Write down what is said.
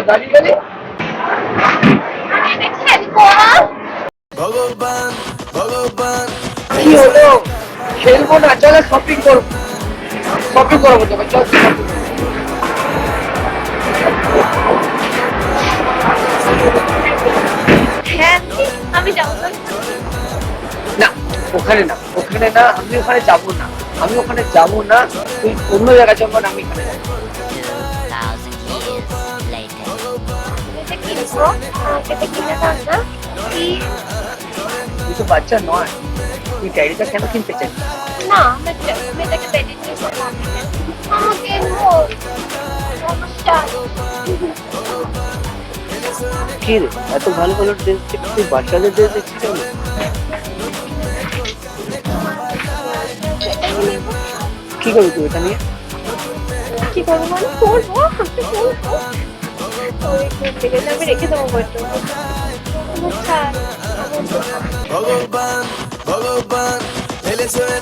দাঁড়িয়ে গেলি ভগবান ভগবান কি হলো? খেলবো না, চলো শপিং করবো। শপিং করবো তোকে, চল হ্যাঁ আমি যাবো। না, ওখানে না, ওখানে না, আমি ওখানে যাবো না, আমি ওখানে যাবো না। তুই অন্য জায়গায় যাবো না, আমি এখানে যাবো। 2000 years later. এটা কিনবো, এটা কিনে দাও না প্লিজ। তুই তো বাচ্চা নয়, তুই ডায়েরিটা কেন কিনতে চাই? না আমি এটাকে বেডে নিয়ে বললাম আমাকে সমস্যা। কি রে, এত ভালো ভালো ড্রেস দেখে তুই বাচ্চাদের ড্রেস দেখছিস কেন? কি করবি তুই এটা নিয়ে? কি করবো মানে করবো, আমি করবো। ওই করতে গেলে আমি রেখে দেবো বইটা। ভগবান ভগবান এলে সরে